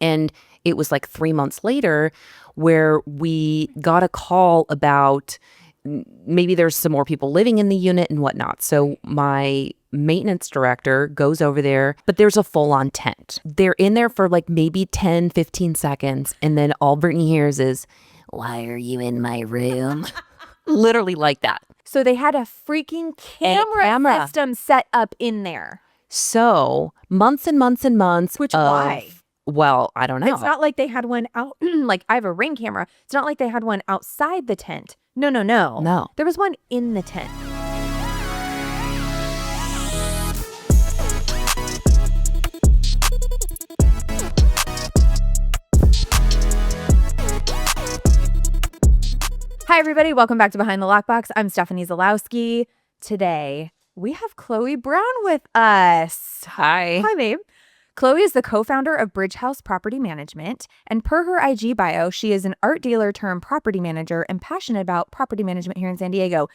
And it was like 3 months later where we got a call about maybe there's some more people living in the unit and whatnot. So my maintenance director goes over there, but there's a full-on tent. They're in there for like maybe 10, 15 seconds. And then all Brittany hears is, "Why are you in my room?" Literally like that. So they had a freaking camera system set up in there. So months and months and months. Why? Well, I don't know. It's not like they had one out. Like I have a Ring camera. It's not like they had one outside the tent. No. No. There was one in the tent. Hi, everybody. Welcome back to Behind the Lockbox. I'm Stephanie Zalowski. Today, we have Chloe Brown with us. Hi. Hi, babe. Chloe is the co-founder of BridgeHaus Property Management, and per her IG bio, she is an art dealer turned property manager and passionate about property management here in San Diego.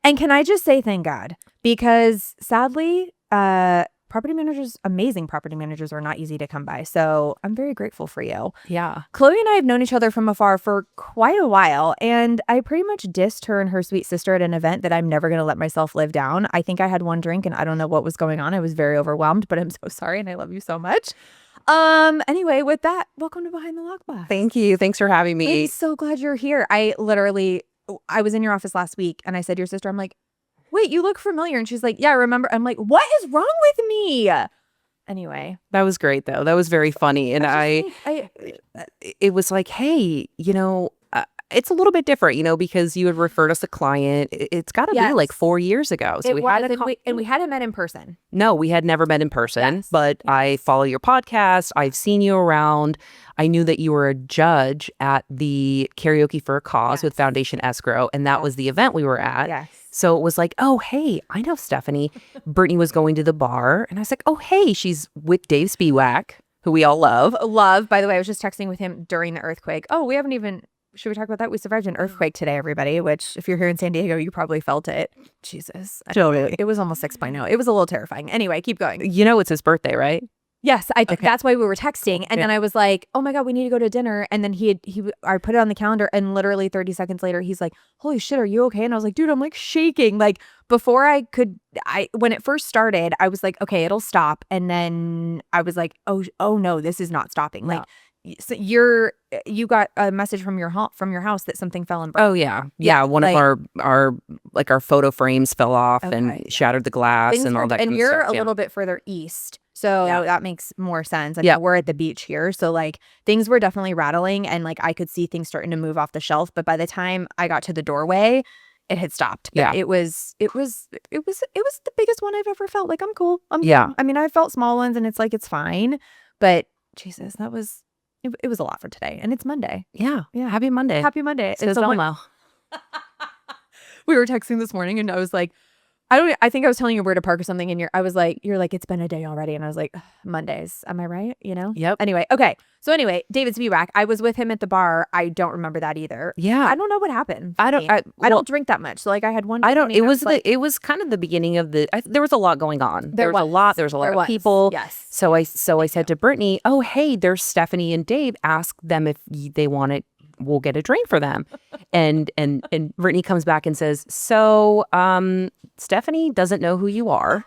And can I just say thank God? Because sadly, amazing property managers are not easy to come by. So I'm very grateful for you. Yeah. Chloe and I have known each other from afar for quite a while, and I pretty much dissed her and her sweet sister at an event that I'm never going to let myself live down. I think I had one drink and I don't know what was going on. I was very overwhelmed, but I'm so sorry and I love you so much. Anyway, with that, welcome to Behind the Lockbox. Thank you. Thanks for having me. I'm so glad you're here. I was in your office last week and I said to your sister, I'm like, "Wait, you look familiar." And she's like, "Yeah, I remember." I'm like, "What is wrong with me?" Anyway. That was great, though. That was very funny. And it was like, hey, it's a little bit different, because you had referred us a client. It's got to be like 4 years ago. So we hadn't met in person. No, we had never met in person, but I follow your podcast. I've seen you around. I knew that you were a judge at the Karaoke for a Cause with Foundation Escrow, and that was the event we were at. Yes. So it was like, oh, hey, I know Stephanie. Brittany was going to the bar, and I was like, oh, hey, she's with Dave Spiewak, who we all love. By the way, I was just texting with him during the earthquake. Oh, we haven't even... Should we talk about that? We survived an earthquake today, everybody, which if you're here in San Diego, you probably felt it. Jesus. It was almost 6.0. It was a little terrifying. Anyway, keep going. It's his birthday, right? Yes, that's why we were texting. And then I was like, oh my God, we need to go to dinner. And then I put it on the calendar and literally 30 seconds later, he's like, holy shit, are you okay? And I was like, dude, I'm like shaking. Like before when it first started, I was like, okay, it'll stop. And then I was like, oh no, this is not stopping. No. Like, so you got a message from your house that something fell and broke. Oh yeah. One of our photo frames fell off and shattered the glass and all that. And you're a little bit further east, so that makes more sense. And we're at the beach here, so like things were definitely rattling, and like I could see things starting to move off the shelf. But by the time I got to the doorway, it had stopped. But it was the biggest one I've ever felt. Like I'm cool. I mean, I felt small ones, and it's like it's fine. But Jesus, that was. It was a lot for today, and it's Monday. Yeah. Happy Monday. Happy Monday. It's Elmo. We were texting this morning, and I was like, I think I was telling you where to park or something, and you're like, it's been a day already, and I was like, Mondays. Am I right? Yep. Anyway, okay. So anyway, David Spiewak, I was with him at the bar. I don't remember that either. Yeah. I don't know what happened. I don't drink that much, so like I had one. It was kind of the beginning of there was a lot going on. There was a lot of people. Yes. So I said to Brittany, oh hey, there's Stephanie and Dave. Ask them if they want it. We'll get a drink for them. And Brittany comes back and says, so Stephanie doesn't know who you are.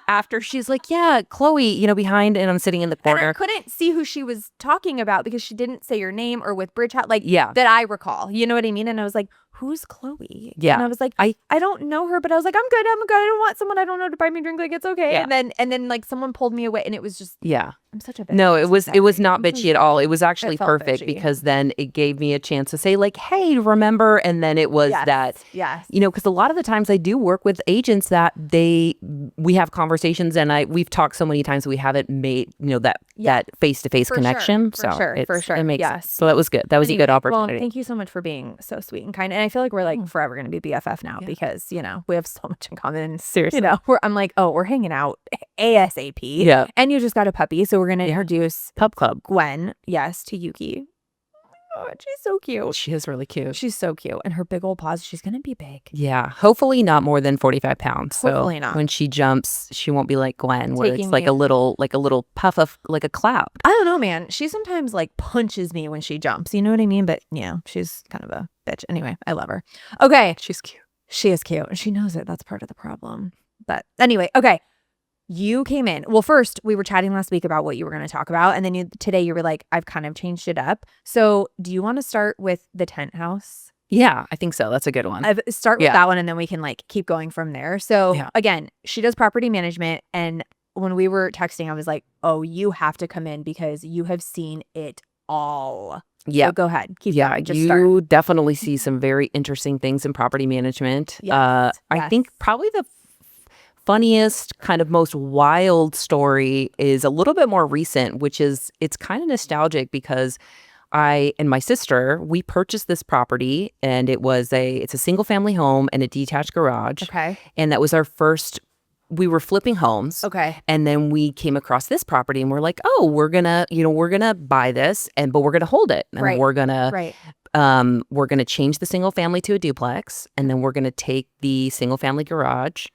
After she's like, yeah, Chloe, behind, and I'm sitting in the corner. And I couldn't see who she was talking about because she didn't say your name or with BridgeHaus, that I recall. You know what I mean? And I was like, who's Chloe? Yeah. And I was like, I don't know her, but I was like, I'm good. I don't want someone I don't know to buy me a drink. Like, it's okay. Yeah. And then like someone pulled me away, and it was just, I'm such a bitch. No, it was not bitchy at all. It was actually perfect because then it gave me a chance to say like, hey, remember? And then it was that, because a lot of the times I do work with agents that we have conversations, and we've talked so many times that we haven't made, that face-to-face connection. For sure. It makes sense. So that was good. That was a good opportunity. Well, thank you so much for being so sweet and kind. And I feel like we're like forever going to be BFF now because, we have so much in common. And seriously, I'm like, oh, we're hanging out ASAP. Yeah. And you just got a puppy. So we're going to introduce Pup Club Gwen, to Yuki. she's so cute. She is really cute. She's so cute. And her big old paws, she's going to be big. Yeah. Hopefully not more than 45 pounds. Hopefully so not. When she jumps, she won't be like Gwen, where it's like a little puff of like a cloud. I don't know, man. She sometimes like punches me when she jumps. You know what I mean? But yeah, she's kind of a bitch. Anyway, I love her. Okay. She's cute. She is cute. And she knows it. That's part of the problem. But anyway, okay. You came in. Well, first, we were chatting last week about what you were going to talk about. And then today you were like, I've kind of changed it up. So do you want to start with the tent house? Yeah, I think so. That's a good one. Start with that one, and then we can like keep going from there. So again, she does property management. And when we were texting, I was like, oh, you have to come in because you have seen it all. Yeah. So go ahead. Keep going. Just start. Definitely see some very interesting things in property management. Yes. I think probably the funniest, kind of most wild story is a little bit more recent, which is it's kind of nostalgic because I and my sister, we purchased this property, and it's a single family home and a detached garage. Okay. And that was our first. We were flipping homes. Okay. And then we came across this property and we're like, oh, we're gonna buy this, but we're gonna hold it. And we're gonna change the single family to a duplex, and then we're gonna take the single family garage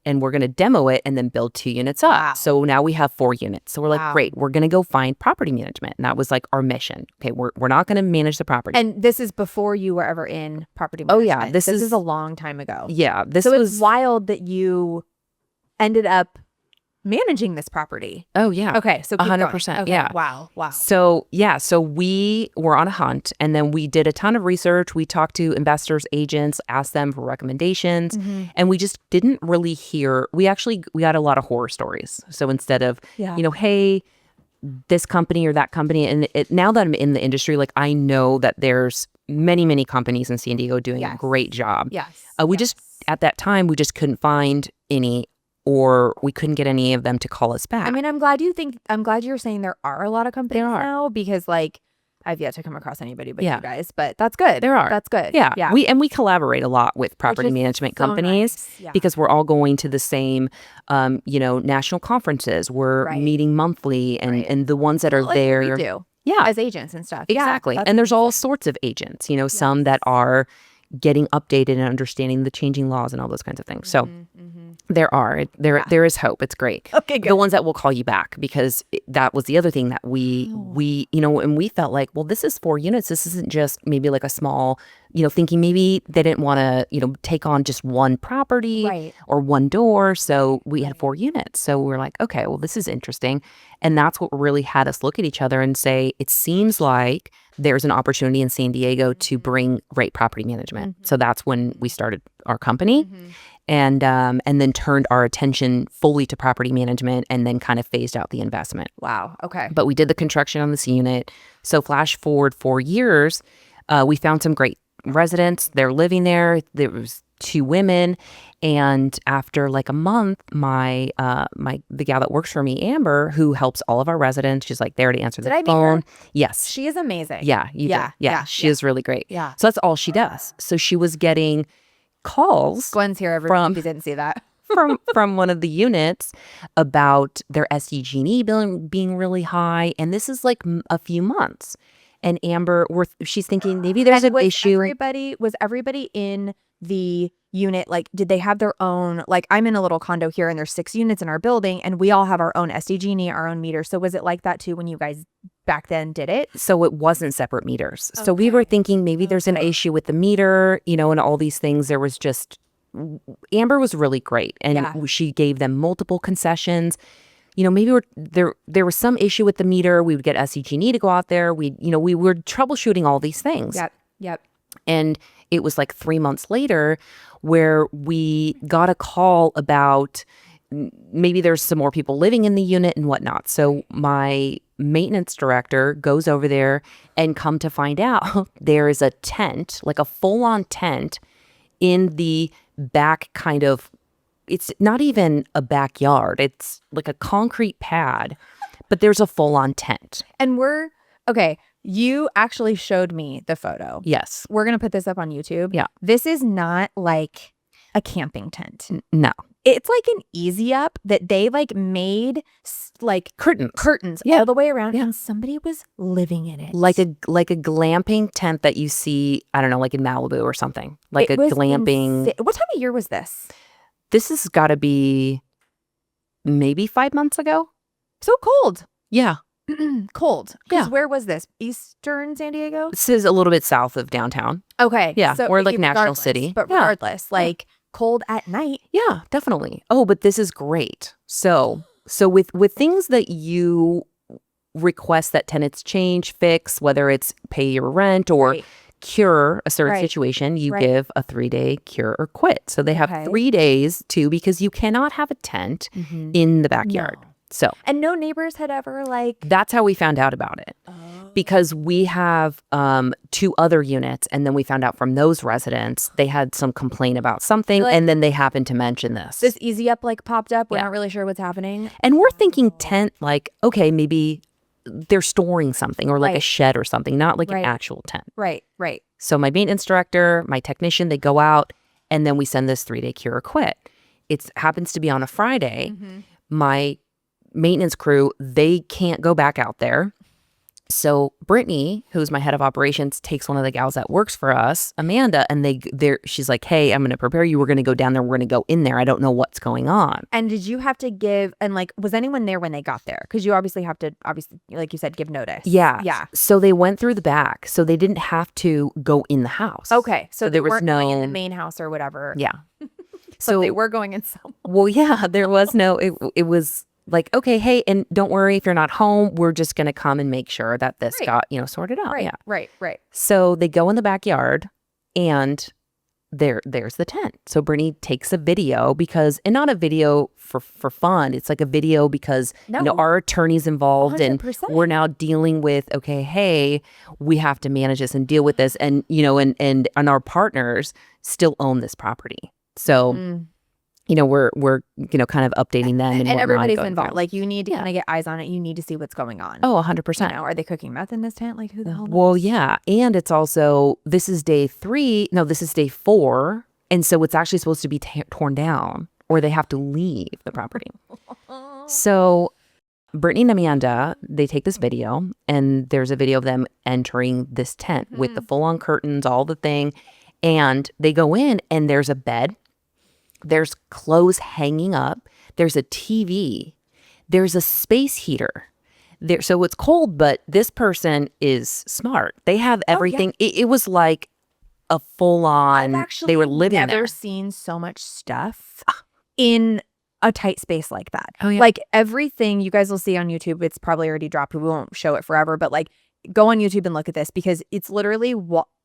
and we're gonna demo it and then build 2 units up. Wow. So now we have 4 units. So we're like, great, we're gonna go find property management. And that was like our mission. Okay, we're not gonna manage the property. And this is before you were ever in property management. Oh yeah. This is a long time ago. Yeah. It's wild that you ended up managing this property. Oh yeah. Okay, so 100%. Okay. Yeah. Wow. So we were on a hunt, and then we did a ton of research. We talked to investors, agents, asked them for recommendations, and we just didn't really hear. We got a lot of horror stories. So instead of hey, this company or that company, and now that I'm in the industry, like I know that there's many companies in San Diego doing a great job. Yes. We just at that time we just couldn't find any. Or we couldn't get any of them to call us back. I mean, I'm glad you're saying there are a lot of companies now, because like I've yet to come across anybody but you guys. But that's good. There are. That's good. Yeah. We collaborate a lot with property management companies because we're all going to the same national conferences. We're meeting monthly, and the ones that are there. We do. Yeah. As agents and stuff. Exactly. And there's all sorts of agents, some that are getting updated and understanding the changing laws and all those kinds of things. So there is hope. It's great. Okay, good. The ones that will call you back, because that was the other thing that we and we felt like, well, this is 4 units. This isn't just maybe like a small, thinking maybe they didn't want to, take on just one property or one door. So we had 4 units. So we were like, okay, well, this is interesting. And that's what really had us look at each other and say, it seems like there's an opportunity in San Diego to bring great property management. So that's when we started our company. And then turned our attention fully to property management, and then kind of phased out the investment. Wow. Okay. But we did the construction on this unit. So flash forward 4 years, we found some great residents. They're living there. There was 2 women. And after like a month, the gal that works for me, Amber, who helps all of our residents, she's like there to answer the phone. Did I meet her? Yes. She is amazing. Yeah. Yeah. She is really great. Yeah. So that's all she does. So she was getting calls. Gwen's here, everyone, if you didn't see that. from one of the units about their SDG&E bill being really high. And this is like a few months. And Amber, she's thinking maybe there's an issue. Was everybody in the unit, like, did they have their own, like, I'm in a little condo here and there's 6 units in our building and we all have our own SDG&E, our own meter. So was it like that too when you guys back then did it? So it wasn't separate meters. Okay. So we were thinking maybe there's an issue with the meter, and all these things. There was just, Amber was really great. And she gave them multiple concessions. Maybe there was some issue with the meter. We would get SDG&E to go out there. We were troubleshooting all these things. Yep. And it was like 3 months later where we got a call about maybe there's some more people living in the unit and whatnot. So my maintenance director goes over there, and come to find out there is a tent, like a full-on tent in the back kind of, it's not even a backyard. It's like a concrete pad, but there's a full-on tent. And you actually showed me the photo. Yes. We're going to put this up on YouTube. Yeah. This is not like a camping tent. No. It's like an easy up that they like made like curtains all the way around, and somebody was living in it. Like a glamping tent that you see, I don't know, like in Malibu or something. Like a glamping. What time of year was this? This has got to be maybe 5 months ago. So cold. Yeah. Cold. Because where was this? Eastern San Diego? This is a little bit south of downtown. Okay. Yeah. So we're like National City. But regardless, like cold at night. Yeah, definitely. Oh, but this is great. So with things that you request that tenants change, fix, whether it's pay your rent or cure a certain situation, you give a 3-day cure or quit. So they have 3 days too, because you cannot have a tent in the backyard. No. So, and no neighbors had ever like. That's how we found out about it. Because we have 2 other units, and then we found out from those residents they had some complaint about something, and then they happened to mention this. This easy up like popped up. We're not really sure what's happening, and we're thinking tent, like, okay, maybe they're storing something or like a shed or something, not like an actual tent. Right. So my maintenance director, my technician, they go out, and then we send this 3-day cure or quit. It happens to be on a Friday. My maintenance crew, they can't go back out there. So Brittany, who's my head of operations, takes one of the gals that works for us, Amanda, and she's like, hey, I'm going to prepare you. We're going to go down there. We're going to go in there. I don't know what's going on. And did you have to give, and like, was anyone there when they got there? Because you obviously have to, like you said, give notice. Yeah. So they went through the back. So they didn't have to go in the house. Okay. So there was no going in the main house or whatever. Yeah. So they were going in somewhere. Well, yeah, there was no, it was like, okay, hey, and don't worry if you're not home, we're just going to come and make sure that this got, sorted out. Right. So they go in the backyard, and there's the tent. So Brittany takes a video and not a video for fun. It's like a video because, our attorney's involved 100%. And we're now dealing with, okay, hey, we have to manage this and deal with this. And, and our partners still own this property. So we're kind of updating them and everybody's involved. Like you need to kind of get eyes on it. You need to see what's going on. Oh, 100%. Are they cooking meth in this tent? Like who the hell knows? Well, yeah. And it's also, this is day 3. No, this is day 4. And so it's actually supposed to be torn down, or they have to leave the property. So Brittany and Amanda, they take this video, and there's a video of them entering this tent with the full-on curtains, all the thing. And they go in, and there's a bed. There's clothes hanging up. There's a TV. There's a space heater. So it's cold, but this person is smart. They have everything. It was like a full-on, they were living there. I've never seen so much stuff in a tight space like that. Oh, yeah. Like everything you guys will see on YouTube, it's probably already dropped. We won't show it forever, but like go on YouTube and look at this, because it's literally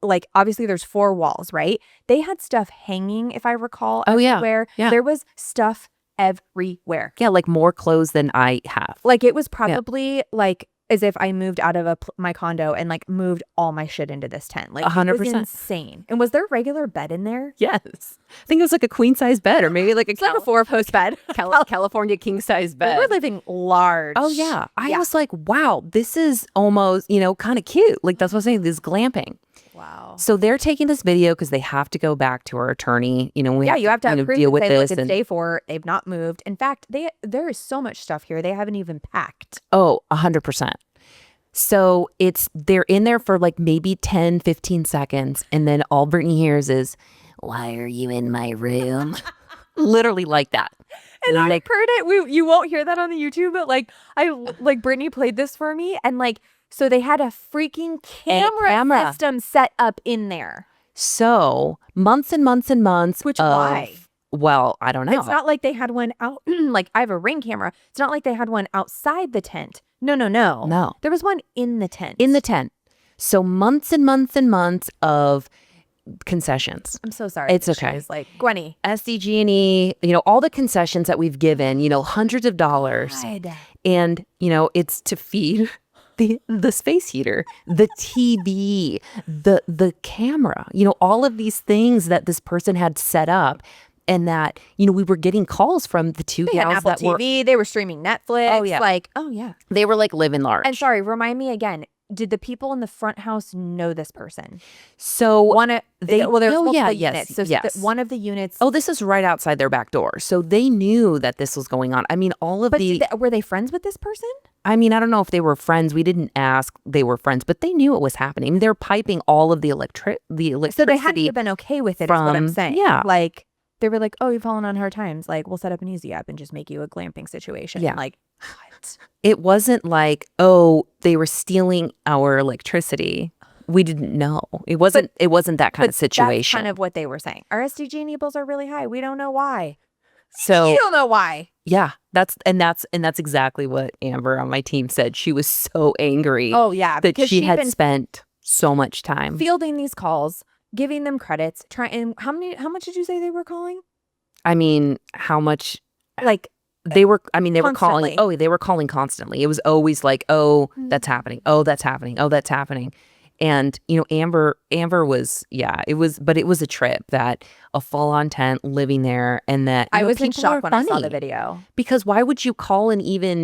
like obviously there's 4 walls, right? They had stuff hanging, if I recall. Everywhere. Yeah. There was stuff everywhere. Yeah, like more clothes than I have. Like it was probably like as if I moved out of my condo and like moved all my shit into this tent. Like 100%. It was insane. And was there a regular bed in there? Yes. I think it was like a queen size bed, or maybe like a 4-post bed. California king size bed. We were living large. Oh yeah. I was like, wow, this is almost, kind of cute. Like that's what I'm saying, this glamping. Wow. So they're taking this video because they have to go back to our attorney. You have to have deal with this. Look, it's day 4. They've not moved. In fact, there is so much stuff here. They haven't even packed. Oh, 100%. So they're in there for like maybe 10, 15 seconds. And then all Brittany hears is, why are you in my room? Literally like that. And I heard it. You won't hear that on the YouTube, but like Brittany played this for me, and like so they had a freaking camera system set up in there. So months and months and months. Why? Well, I don't know. It's not like they had one out. Like I have a Ring camera. It's not like they had one outside the tent. No. There was one in the tent. In the tent. So months and months and months of concessions. I'm so sorry. It's okay. It's like Gwenny, SDG&E, all the concessions that we've given, hundreds of dollars. God. And, it's to feed the space heater, the TV, the camera, all of these things that this person had set up. And that, we were getting calls from the 2 gals Apple that TV, they were streaming Netflix. Oh, yeah. Like, oh, yeah. They were like living large. And sorry, remind me again, did the people in the front house know this person? So there's multiple units. yes, So yes. one of the units. Oh, this is right outside their back door. So they knew that this was going on. I mean, were they friends with this person? I mean, I don't know if they were friends. We didn't ask. They were friends, but they knew it was happening. They're piping all of the electricity. So they had to have been okay with it, is what I'm saying. Yeah. Like, they were like, oh, you've fallen on hard times. Like, we'll set up an easy app and just make you a glamping situation. Yeah. Like, what? It wasn't like, oh, they were stealing our electricity. We didn't know. It wasn't that kind of situation. That's kind of what they were saying. Our SDG&E bills are really high. We don't know why. So you don't know why. Yeah, that's exactly what Amber on my team said. She was so angry. Oh yeah, that she had spent so much time fielding these calls, giving them credits. How much did you say they were calling? I mean, how much? Like they were. I mean, they constantly. were calling. Oh, they were calling constantly. It was always like, oh, that's happening. Oh, that's happening. Oh, that's happening. And, you know, Amber was, it was a trip, that a full-on tent living there, and that I was in shock when I saw the video. Because why would you call and kind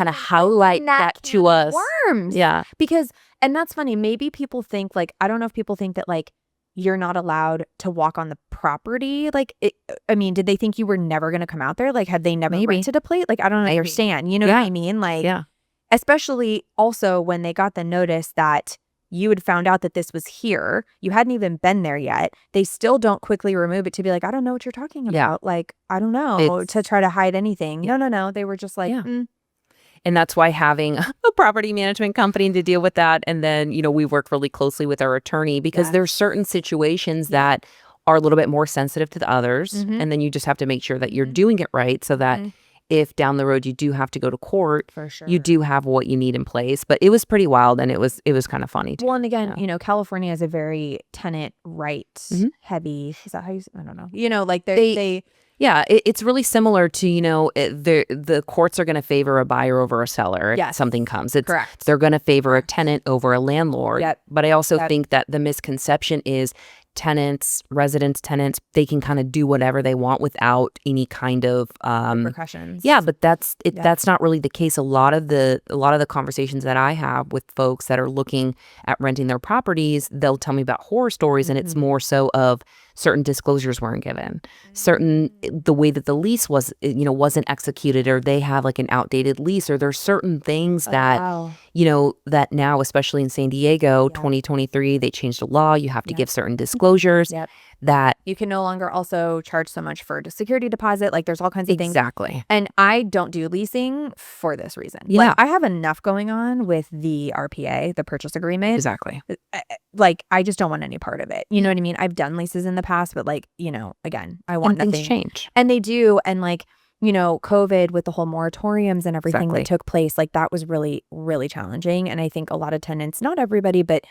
of highlight that to us? Worms. Yeah. Because, and that's funny, maybe people think, like, I don't know if people think that, like, you're not allowed to walk on the property. Like, I mean, did they think you were never going to come out there? Like, had they never rented a plate? Like, I don't understand. You know what I mean? Like, especially also when they got the notice that you had found out that this was here. You hadn't even been there yet. They still don't quickly remove it to be like, I don't know what you're talking about. Yeah. Like, I don't know, to try to hide anything. No. They were just like, And that's why having a property management company to deal with that. And then, you know, we work really closely with our attorney, because there's certain situations that are a little bit more sensitive to the others. And then you just have to make sure that you're doing it right, so that if down the road you do have to go to court, for sure, you do have what you need in place. But it was pretty wild, and it was kind of funny too. Well, and again, you know, California is a very tenant right heavy. Is that how you? I don't know. You know, like they yeah, it's really similar to, you know, the courts are going to favor a buyer over a seller if something comes. Correct. They're going to favor a tenant over a landlord. Yep. But I also think that the misconception is residents, tenants, they can kind of do whatever they want without any kind of repercussions. Yeah, but that's not really the case. A lot of the conversations that I have with folks that are looking at renting their properties, they'll tell me about horror stories, and it's more so of certain disclosures weren't given, the way that the lease was, you know, wasn't executed, or they have like an outdated lease, or there's certain things that you know, that now, especially in San Diego, 2023, they changed the law. You have to give certain disclosures that you can no longer also charge so much for a security deposit. Like, there's all kinds of things. Exactly. And I don't do leasing for this reason. Yeah. Like, I have enough going on with the RPA, the purchase agreement. Exactly. Like, I just don't want any part of it. You know what I mean? I've done leases in the past, but, like, you know, again, I want nothing. Things change. And they do. And, like, you know, COVID with the whole moratoriums and everything that took place, like, that was really, really challenging. And I think a lot of tenants, not everybody, but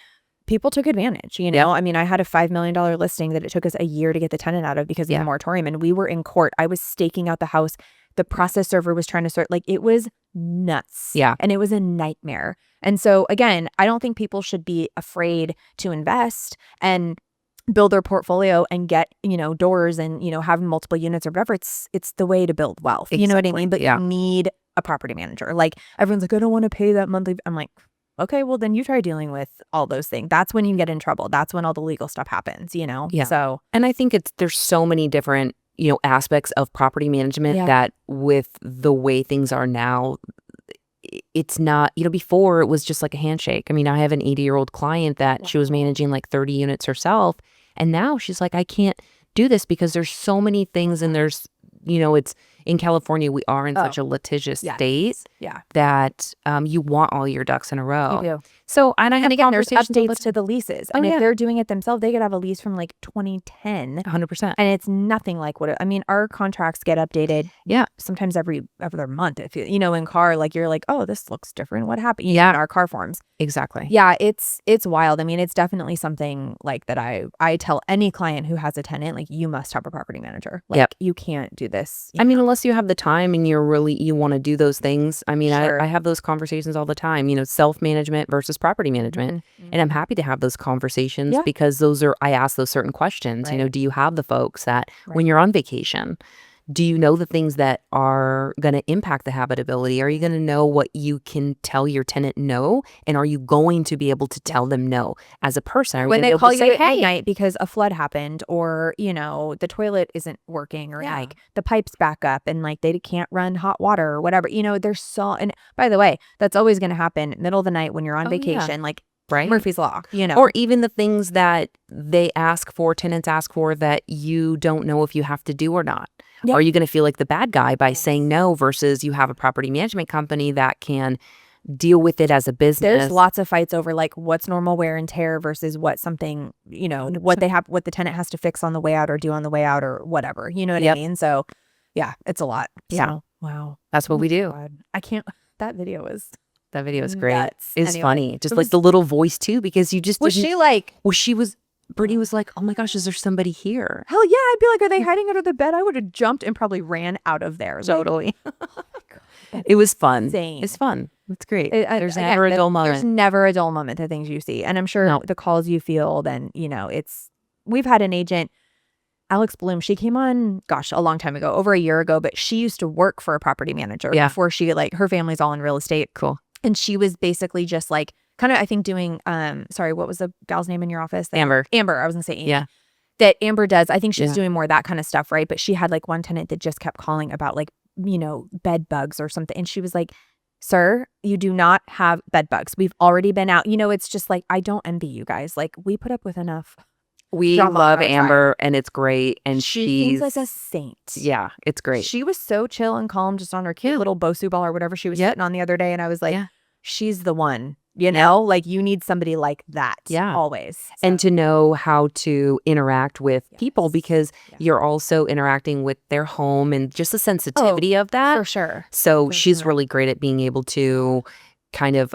people took advantage, you know? I mean, I had a $5 million listing that it took us a year to get the tenant out of because of the moratorium. And we were in court. I was staking out the house. The process server was trying to sort, like, it was nuts. Yeah. And it was a nightmare. And so, again, I don't think people should be afraid to invest and build their portfolio and get, you know, doors and, you know, have multiple units or whatever. It's the way to build wealth. You know what I mean? But you need a property manager. Like, everyone's like, I don't want to pay that monthly. I'm like, okay, well, then you try dealing with all those things. That's when you get in trouble. That's when all the legal stuff happens, you know? Yeah. So, and I think there's so many different, you know, aspects of property management that with the way things are now, it's not, you know, before it was just like a handshake. I mean, I have an 80-year-old client that she was managing like 30 units herself. And now she's like, I can't do this because there's so many things, and there's, you know, it's in California, we are in such a litigious state that you want all your ducks in a row. You do. So, and I have again, there's conversations updates to the leases. And if they're doing it themselves, they could have a lease from like 2010. 100%. And it's nothing like I mean, our contracts get updated. Yeah. Sometimes every other month. If you know, in car, like, you're like, oh, this looks different. What happened? In our car forms. Exactly. Yeah, it's wild. I mean, it's definitely something like that I tell any client who has a tenant, like, you must have a property manager. Like, you can't do this. I mean, unless you have the time and you want to do those things. I mean, I have those conversations all the time, you know, self-management versus property management. And I'm happy to have those conversations because I ask those certain questions. You know, do you have the folks that when you're on vacation, do you know the things that are going to impact the habitability? Are you going to know what you can tell your tenant no? And are you going to be able to tell them no as a person? When they call you at night because a flood happened, or, the toilet isn't working, or like the pipes back up and like they can't run hot water or whatever, there's and by the way, that's always going to happen middle of the night when you're on vacation, like right? Murphy's Law, Or even the things that tenants ask for that you don't know if you have to do or not. Yep. Are you going to feel like the bad guy by saying no versus you have a property management company that can deal with it as a business? There's lots of fights over like what's normal wear and tear versus what something, what the tenant has to fix on the way out or do on the way out or whatever. You know what I mean? So yeah, it's a lot. Yeah. So, wow. That's what we do. God. That video is great. Nuts. It's funny. Just like the little voice too, because you just Brittany was like, oh my gosh, is there somebody here? Hell yeah. I'd be like, are they hiding under the bed? I would have jumped and probably ran out of there. Totally. Like, oh my God. It was fun. Insane. It's fun. It's great. There's never a dull moment. There's never a dull moment, the things you see. And I'm sure the calls you field, and, we've had an agent, Alex Bloom, she came on, a long time ago, over a year ago, but she used to work for a property manager before she, her family's all in real estate. Cool. And she was basically just like, kind of, I think doing, sorry, what was the gal's name in your office? Amber. I was going to say Amy. Yeah. That Amber does. I think she's doing more of that kind of stuff, right? But she had like one tenant that just kept calling about like, bed bugs or something. And she was like, sir, you do not have bed bugs. We've already been out. It's just like, I don't envy you guys. Like, we put up with enough. We love Amber, and it's great. And she seems like a saint. Yeah, it's great. She was so chill and calm just on her cute little Bosu ball or whatever she was sitting on the other day. And I was like, she's the one. Like you need somebody like that always. So. And to know how to interact with people, because you're also interacting with their home and just the sensitivity of that. For sure. So she's really great at being able to kind of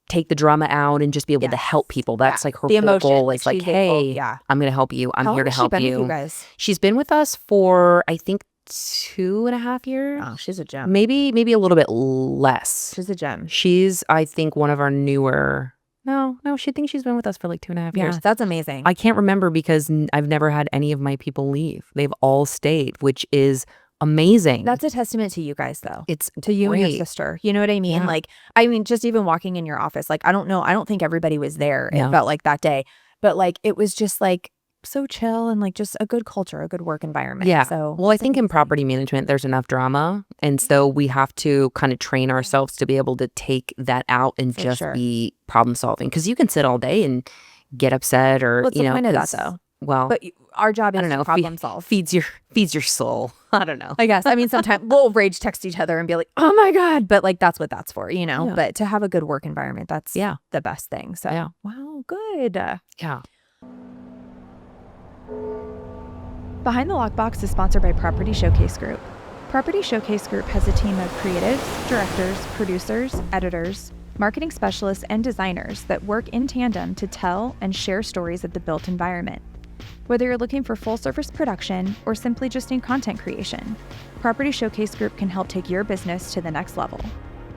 take the drama out and just be able to help people. That's like her whole goal. It's like, hey, I'm going to help you. I'm here to help you. You guys? She's been with us for, I think, 2.5 years. Oh, she's a gem. Maybe a little bit less. She's a gem. She's, I think, one of our newer. No, she thinks she's been with us for like 2.5 years. Yeah, that's amazing. I can't remember because I've never had any of my people leave. They've all stayed, which is amazing. That's a testament to you guys, though. It's to you and your sister. You know what I mean? Yeah. Like, just even walking in your office, like, I don't think everybody was there. It felt like that day, but like, it was just like so chill and like just a good culture, a good work environment. Yeah. So, well, I think in property management, there's enough drama. And so we have to kind of train ourselves to be able to take that out and just be problem solving. Because you can sit all day and get upset or, what's the point of that, though? Well, but our job is to problem solve. Feeds your soul. I don't know. I guess. I mean, sometimes we'll rage text each other and be like, oh my God. But like, that's what that's for, Yeah. But to have a good work environment, that's the best thing. So, wow, good. Yeah. Behind the Lockbox is sponsored by Property Showcase Group. Property Showcase Group has a team of creatives, directors, producers, editors, marketing specialists, and designers that work in tandem to tell and share stories of the built environment. Whether you're looking for full-service production or simply just in content creation, Property Showcase Group can help take your business to the next level.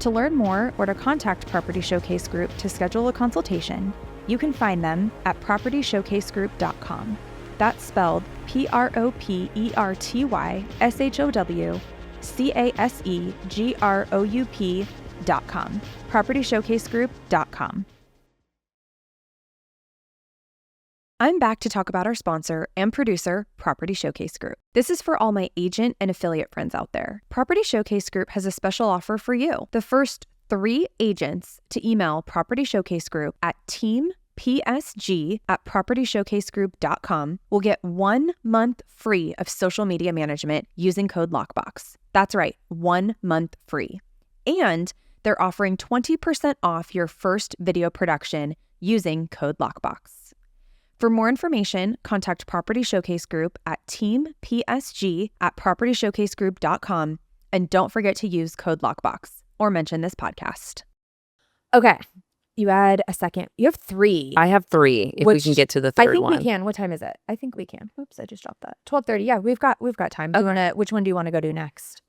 To learn more or to contact Property Showcase Group to schedule a consultation, you can find them at propertyshowcasegroup.com. That's spelled PropertyShowcasegroup.com. PropertyShowcaseGroup.com. I'm back to talk about our sponsor and producer, Property Showcase Group. This is for all my agent and affiliate friends out there. Property Showcase Group has a special offer for you. The first 3 agents to email Property Showcase Group at teampsg@propertyshowcasegroup.com will get 1 month free of social media management using code LOCKBOX. That's right, 1 month free. And they're offering 20% off your first video production using code LOCKBOX. For more information, contact Property Showcase Group at teampsg@propertyshowcasegroup.com, and don't forget to use code LOCKBOX or mention this podcast. Okay, You add a second. You have 3. I have 3 if we can get to the third one. I think we can. What time is it? I think we can. Oops, I just dropped that. 12:30. Yeah, we've got time. Okay. Which one do you want to go to next?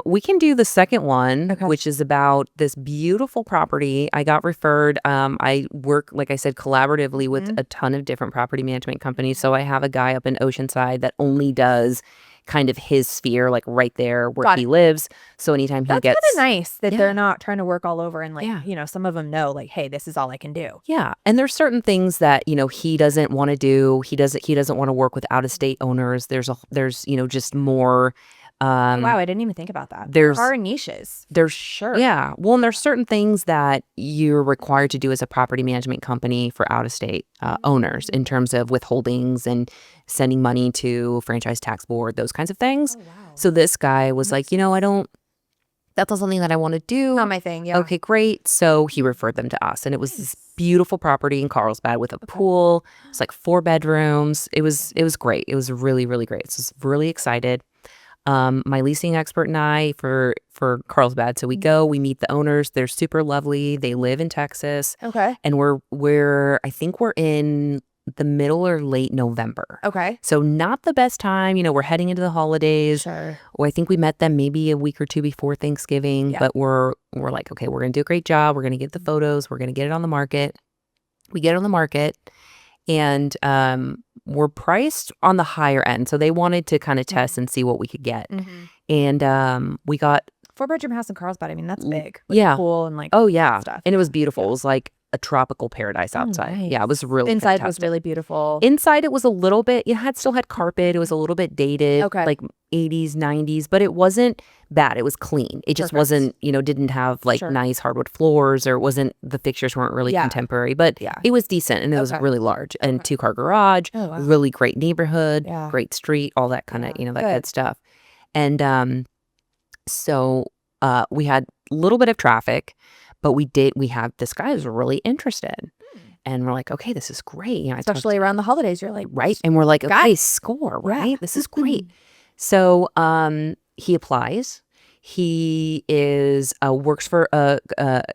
We can do the second one, which is about this beautiful property. I got referred. I work, like I said, collaboratively with a ton of different property management companies. So I have a guy up in Oceanside that only does kind of his sphere, like right there where he lives. So anytime he gets... That's kind of nice that they're not trying to work all over and like, some of them know like, hey, this is all I can do. Yeah. And there's certain things that, he doesn't want to do. He doesn't want to work with out-of-state owners. There's just more... wow, I didn't even think about that. There are niches. There's sure. Yeah. Well, and there's certain things that you're required to do as a property management company for out-of-state owners in terms of withholdings and sending money to franchise tax board, those kinds of things. Oh, wow. So this guy was like, that's not something that I want to do. Not my thing. Yeah. Okay, great. So he referred them to us, and it was this beautiful property in Carlsbad with a pool. It's like 4 bedrooms. It was great. It was really, really great. So I was really excited. My leasing expert and I for Carlsbad. So we go, we meet the owners. They're super lovely. They live in Texas. Okay. And I think we're in the middle or late November. Okay. So not the best time. We're heading into the holidays. Sure. I think we met them maybe a week or 2 before Thanksgiving. Yeah. But we're like, okay, we're going to do a great job. We're going to get the photos. We're going to get it on the market. We get it on the market. And we're priced on the higher end. So they wanted to kind of test and see what we could get. And we got 4-bedroom house in Carlsbad. I mean, that's big. Yeah. Pool and like stuff. And it was beautiful. Yeah. It was like a tropical paradise outside. Nice. Yeah, it was really Inside fantastic. was really beautiful. Inside it was a little bit, still had carpet. It was a little bit dated, like 80s, 90s, but it wasn't bad. It was clean. It just wasn't, didn't have like nice hardwood floors, or the fixtures weren't really contemporary, but it was decent, and it was really large, and 2-car garage, really great neighborhood, great street, all that kind of, that good stuff. And so we had a little bit of traffic, but we had this guy who's really interested. And we're like, okay, this is great. Especially around the holidays, you're like, right. And we're like, okay, score, right? Yeah. This is great. So he applies. He works for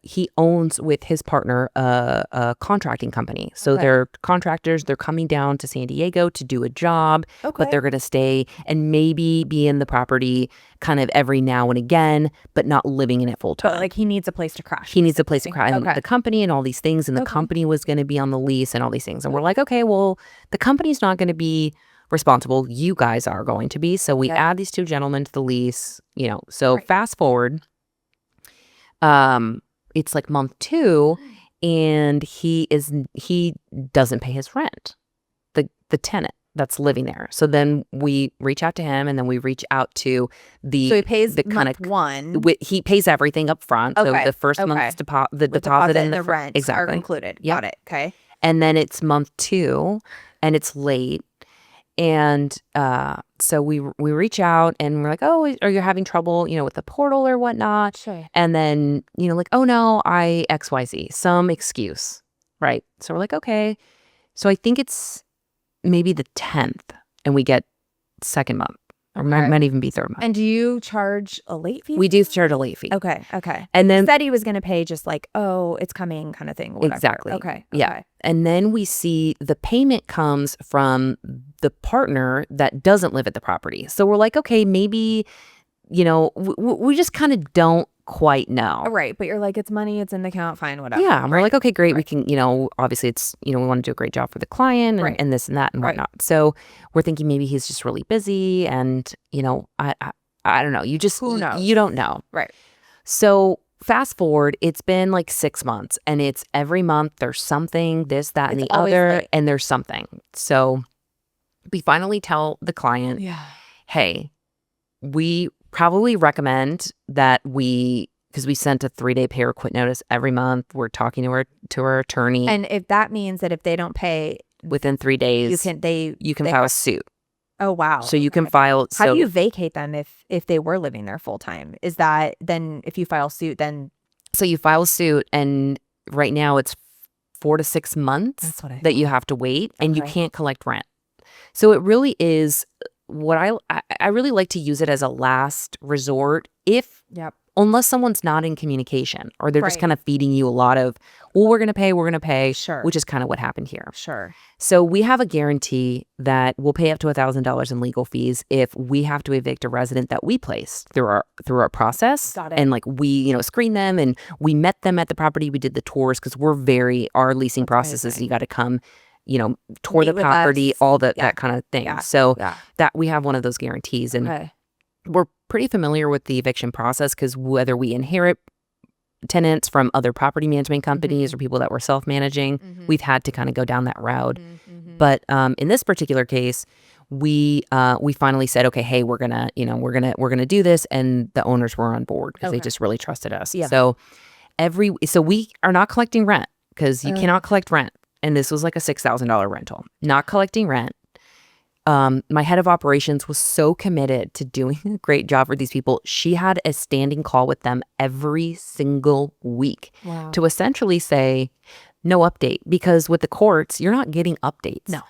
he owns with his partner a contracting company. So they're contractors. They're coming down to San Diego to do a job, but they're going to stay and maybe be in the property kind of every now and again, but not living in it full time. But like he needs a place to crash. He needs a place to crash. And the company and all these things, and the company was going to be on the lease and all these things. And we're like, okay, well, the company's not going to be responsible. You guys are going to be. So we add these 2 gentlemen to the lease, So fast forward, it's like month 2, and he doesn't pay his rent, the tenant that's living there. So then we reach out to him, and then we reach out to so he pays the kind of 1. He pays everything up front. So the first month's the deposit and the rent are included. Yep. Got it. Okay. And then it's month 2, and it's late. And so we reach out, and we're like, oh, are you having trouble, with the portal or whatnot? Sure. And then, like, oh, no, XYZ, some excuse, right? So we're like, okay. So I think it's maybe the 10th, and we get second month. Or might even be third month. And do you charge a late fee? We do charge a late fee. Okay. And then he said he was going to pay just like, oh, it's coming kind of thing. Whatever. Exactly. Okay. Yeah. And then we see the payment comes from the partner that doesn't live at the property. So we're like, okay, maybe, we just kind of don't quite know. Right. But you're like, it's money, it's in the account, fine, whatever. Yeah. And we're like, okay, great. We can, obviously it's, we want to do a great job for the client and this and that and whatnot. So we're thinking maybe he's just really busy, and, I don't know. You just, who knows? You don't know. Right. So fast forward, it's been like 6 months, and it's every month there's something, this, that, and the other, and there's something. So we finally tell the client, hey, we probably recommend that because we sent a 3-day pay or quit notice every month. We're talking to our attorney. And if that means that if they don't pay within 3 days, you can file a suit. Oh, wow. So you can file. How do you vacate them if they were living there full time? Is that then if you file suit, then? So you file a suit, and right now it's 4 to 6 months that you have to wait, and you can't collect rent. So it really is what I really like to use it as a last resort, if unless someone's not in communication or they're just kind of feeding you a lot of, well, we're going to pay, sure, which is kind of what happened here. Sure. So we have a guarantee that we'll pay up to $1,000 in legal fees if we have to evict a resident that we placed through our process. Got it. And like we, screen them and we met them at the property. We did the tours because our leasing processes, you got to come, tour the property, all that kind of thing. Yeah. So that we have one of those guarantees. And we're pretty familiar with the eviction process because whether we inherit tenants from other property management companies or people that were self-managing, we've had to kind of go down that route. But in this particular case, we finally said, okay, hey, we're gonna do this, and the owners were on board because they just really trusted us. Yeah. So we are not collecting rent because you cannot collect rent, and this was like a $6,000 rental. Not collecting rent. My head of operations was so committed to doing a great job for these people. She had a standing call with them every single week to essentially say, no update, because with the courts, you're not getting updates. No.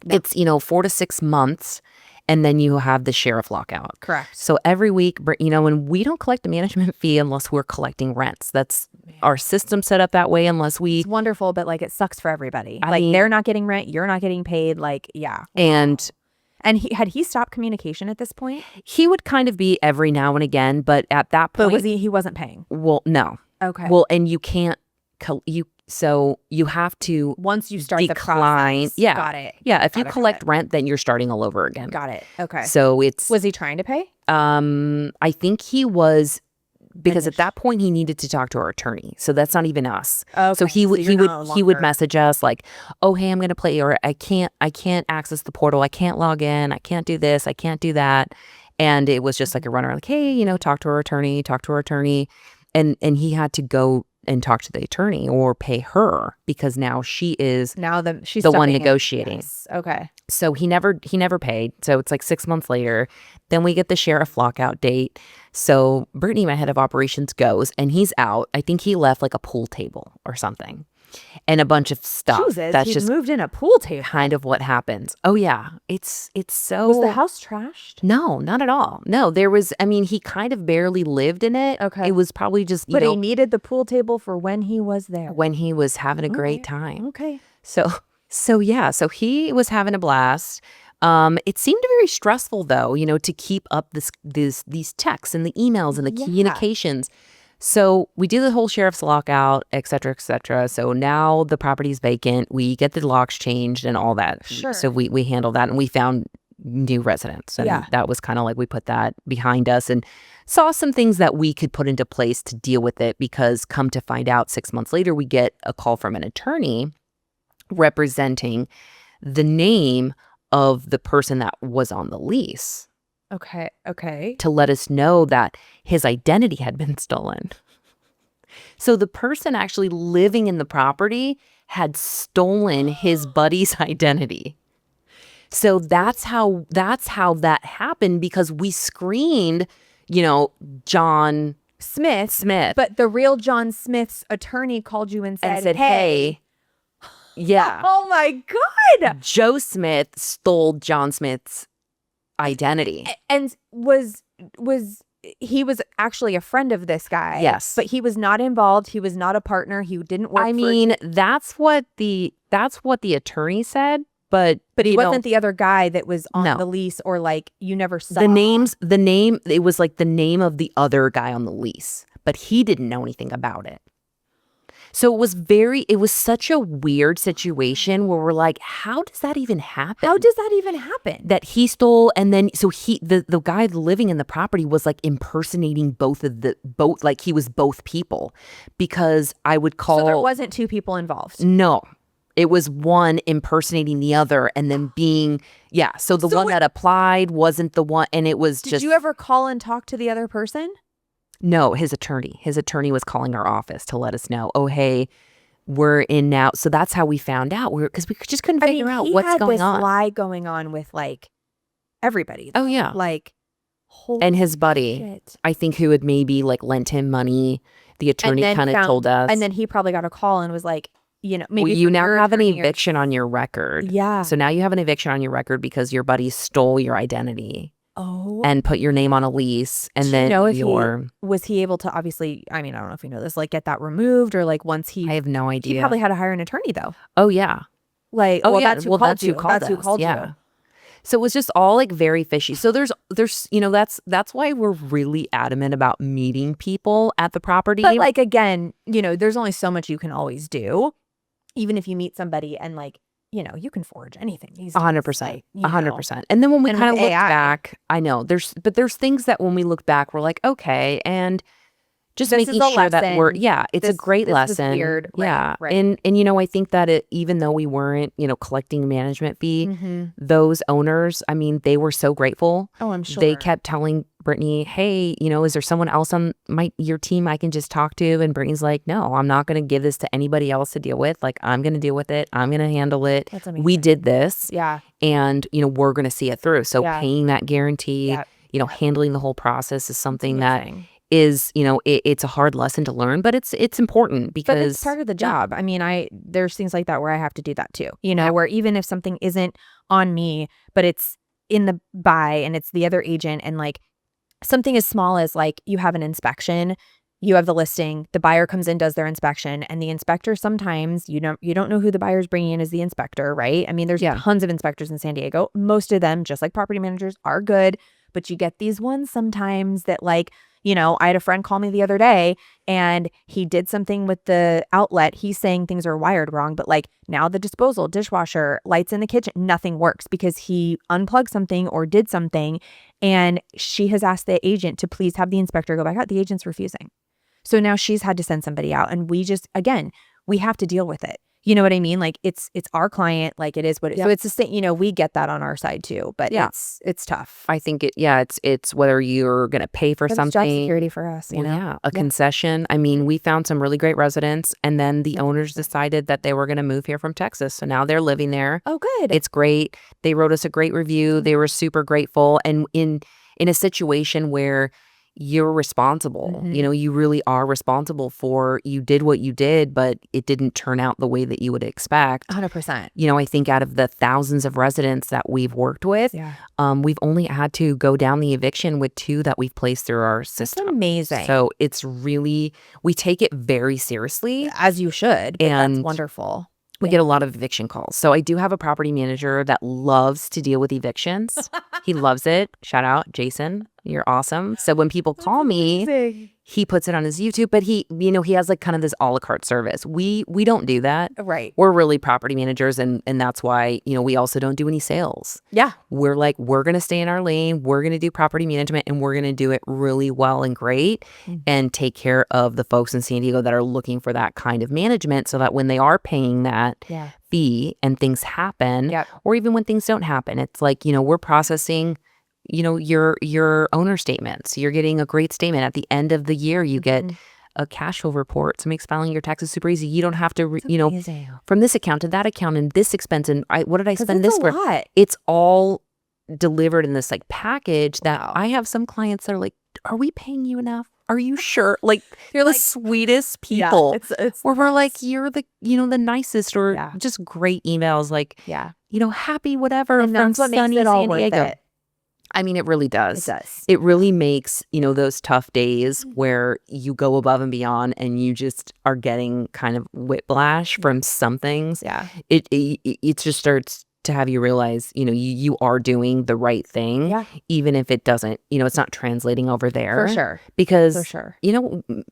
It's, 4 to 6 months, and then you have the sheriff lockout. Correct. So every week, and we don't collect a management fee unless we're collecting rents. That's our system set up that way unless we... It's wonderful, but like it sucks for everybody. They're not getting rent, you're not getting paid, And had he stopped communication at this point? He would kind of be every now and again, but at that point... But he wasn't paying? Well, no. Okay. Well, and you can't... So you have to... Once you start decline, the process. Yeah. Got it. Yeah, if you collect rent, then you're starting all over again. Got it. Okay. So it's... Was he trying to pay? I think he was... Because at that point he needed to talk to our attorney. So that's not even us. Okay. So he would message us like, "Oh, hey, I'm going to play," or I can't access the portal. I can't log in. I can't do this. I can't do that. And it was just like a runner like, "Hey, talk to our attorney, And he had to go and talk to the attorney or pay her because now she's the one negotiating. Yes. Okay. So he never paid. So it's like 6 months later. Then we get the sheriff lockout date. So Brittany, my head of operations, goes and he's out. I think he left like a pool table or something and a bunch of stuff. Jesus, that's just moved in a pool table. Kind of what happens. Oh yeah. It's so... Was the house trashed? No, not at all. No, he kind of barely lived in it. Okay. It was probably just, But he needed the pool table for when he was there. When he was having a great time. Okay. So yeah, so he was having a blast. It seemed very stressful though, to keep up these texts and the emails and the communications. So we do the whole sheriff's lockout, et cetera, et cetera. So now the property's vacant. We get the locks changed and all that. Sure. So we handled that and we found new residents. And that was kind of like we put that behind us and saw some things that we could put into place to deal with it because come to find out 6 months later, we get a call from an attorney representing the name of the person that was on the lease. Okay. To let us know that his identity had been stolen. So the person actually living in the property had stolen his buddy's identity. So that's how that happened because we screened, John Smith. But the real John Smith's attorney called you and said, hey. Yeah. Oh my God. Joe Smith stole John Smith's identity. And he was actually a friend of this guy. Yes. But he was not involved. He was not a partner. He didn't work that's what the attorney said, but he wasn't the other guy that was on the lease or you never saw. The name, it was like the name of the other guy on the lease, but he didn't know anything about it. So it was such a weird situation where we're like, how does that even happen? That he stole, and then so the guy living in the property was like impersonating both like he was both people, because I would call. So there wasn't two people involved. No, it was one impersonating the other, and then So the one that applied wasn't the one, and it was Did you ever call and talk to the other person? No, his attorney. His attorney was calling our office to let us know, oh, hey, we're in now. So that's how we found out. Because we just couldn't figure out what's going on. He had this lie going on with everybody. Oh, yeah. Holy and his buddy, shit. I think, who had maybe lent him money. The attorney kind of told us. And then he probably got a call and was like, maybe you now have an eviction on your record. Yeah. So now you have an eviction on your record because your buddy stole your identity. and put your name on a lease, and then was he able to, obviously, I mean, I don't know if you know this, like get that removed, or like once I have no idea. He probably had to hire an attorney though. Oh yeah. Like, that's who called you. So it was just all like very fishy. So there's that's why we're really adamant about meeting people at the property. But like, again, there's only so much you can always do. Even if you meet somebody and like, you can forge anything. 100%. 100%. And then when we kind of look back, I know there's things that when we look back, we're like, okay, and just making sure that it's a great lesson. Weird. Yeah. Right. And I think that even though we weren't, collecting management fee, those owners, I mean, they were so grateful. Oh, I'm sure. They kept telling Brittany, hey, is there someone else on your team I can just talk to? And Brittany's like, no, I'm not going to give this to anybody else to deal with. Like, I'm going to deal with it. I'm going to handle it. That's amazing. We did this. Yeah. And, we're going to see it through. So paying that guarantee, handling the whole process is something that is, it's a hard lesson to learn, but it's important because it's part of the job. I mean, there's things like that where I have to do that too, where even if something isn't on me, but it's in the buy and it's the other agent, and like something as small as like you have an inspection, you have the listing, the buyer comes in, does their inspection, and the inspector, sometimes you don't know who the buyer's bringing in as the inspector, right? I mean, there's tons of inspectors in San Diego. Most of them, just like property managers, are good, but you get these ones sometimes that like, I had a friend call me the other day and he did something with the outlet. He's saying things are wired wrong, but like now the disposal, dishwasher, lights in the kitchen, nothing works because he unplugged something or did something. And she has asked the agent to please have the inspector go back out. The agent's refusing. So now she's had to send somebody out, and we have to deal with it. You know what I mean? Like it's our client, like it is what it is. So it's the same, we get that on our side too, but it's tough. I think it's whether you're going to pay for something. Job security for us, a concession. I mean, we found some really great residents, and then the owners decided that they were going to move here from Texas. So now they're living there. Oh, good. It's great. They wrote us a great review. They were super grateful. And in a situation where you're responsible. You really are responsible for, you did what you did, but it didn't turn out the way that you would expect. 100%. I think out of the thousands of residents that we've worked with, we've only had to go down the eviction with 2 that we've placed through our system. That's amazing. So it's really, we take it very seriously. As you should. And that's wonderful. We get a lot of eviction calls. So I do have a property manager that loves to deal with evictions. He loves it. Shout out, Jason. You're awesome. So when people call me, he puts it on his YouTube, but he has like kind of this a la carte service. We don't do that. Right. We're really property managers, and that's why, we also don't do any sales. Yeah. We're like, we're going to stay in our lane. We're going to do property management, and we're going to do it really well and great and take care of the folks in San Diego that are looking for that kind of management, so that when they are paying that fee and things happen, or even when things don't happen, it's like, we're processing your owner statements. You're getting a great statement at the end of the year. You get a cash flow report. So it makes filing your taxes super easy. You don't have to, from this account to that account and this expense and what did I spend this for? Lot. It's all delivered in this like package that I have some clients that are like, are we paying you enough? Are you sure? Like, you're the sweetest people. It's where we're like, you're the, the nicest, or just great emails. Like, happy whatever. And that's what makes it all worth it. I mean, it really does. It does. It really makes, those tough days where you go above and beyond and you just are getting kind of whiplash from some things. Yeah. It just starts to have you realize, you are doing the right thing, even if it doesn't, it's not translating over there. For sure. Because,